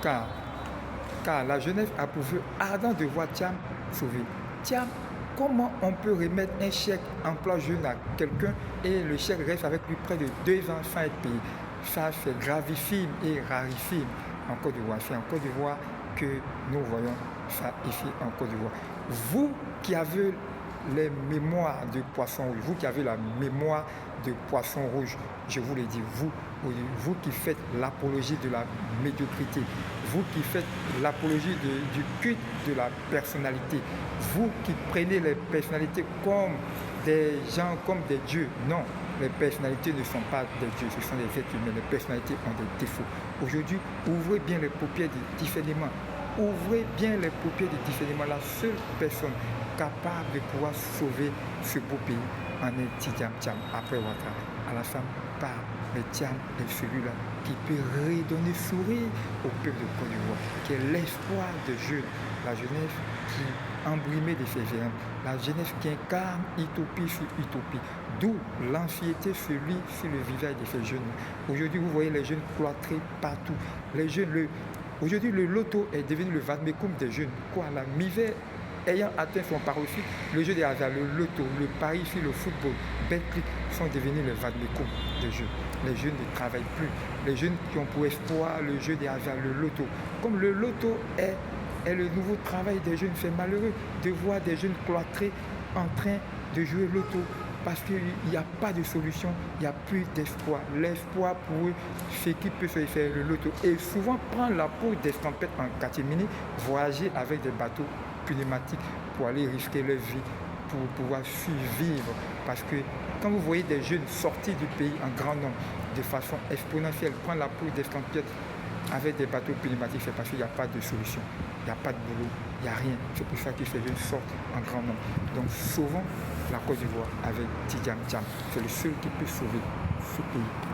car, car la jeunesse a pour vœu ardent de voir Thiam sauvé. Thiam, comment on peut remettre un chèque emploi jeune à quelqu'un et le chèque reste avec lui près de 2 ans sans être payé? Ça, c'est gravissime et rarissime en Côte d'Ivoire. C'est en Côte d'Ivoire que nous voyons ça ici en Côte d'Ivoire. Vous qui avez les mémoires de poisson rouge, vous qui avez la mémoire de poisson rouge, je vous le dis, vous qui faites l'apologie de la médiocrité, vous qui faites l'apologie du culte de la personnalité, vous qui prenez les personnalités comme des gens, comme des dieux. Non, les personnalités ne sont pas des dieux, ce sont des êtres humains. Les personnalités ont des défauts. Aujourd'hui, ouvrez bien les paupières du discernement. Ouvrez bien les paupières du discernement. La seule personne capable de pouvoir sauver ce beau pays en est Tidjam Thiam après Ouattara. Alassane part, mais Thiam est celui-là qui peut redonner sourire au peuple de Côte d'Ivoire, qui est l'espoir de jeunes, la jeunesse qui embrimée de ses germes, la jeunesse qui incarne utopie sur utopie, d'où l'anxiété se lit sur le visage de ces jeunes. Aujourd'hui, vous voyez les jeunes cloîtrés partout. Les jeunes, aujourd'hui, le loto est devenu le vademecum des jeunes. Quoi, la misère ayant atteint son paroxysme, le jeu des hasards, le loto, le pari sur le football, Betclic sont devenus les vademecum des jeunes. Les jeunes ne travaillent plus. Les jeunes qui ont pour espoir le jeu des hasards, le loto. Comme le loto est le nouveau travail des jeunes, c'est malheureux de voir des jeunes cloîtrés en train de jouer loto parce qu'il n'y a pas de solution, il n'y a plus d'espoir. L'espoir pour eux, c'est qui peut se faire le loto. Et souvent prendre la peau d'escampette en catimini, voyager avec des bateaux pneumatiques pour aller risquer leur vie, pour pouvoir survivre. Parce que quand vous voyez des jeunes sortir du pays en grand nombre, de façon exponentielle, prendre la peau d'escampette avec des bateaux pneumatiques, c'est parce qu'il n'y a pas de solution. Il n'y a pas de boulot, il n'y a rien. C'est pour ça que ces jeunes sortent en grand nombre. Donc sauvons la Côte d'Ivoire avec Tidjam Thiam. C'est le seul qui peut sauver ce pays.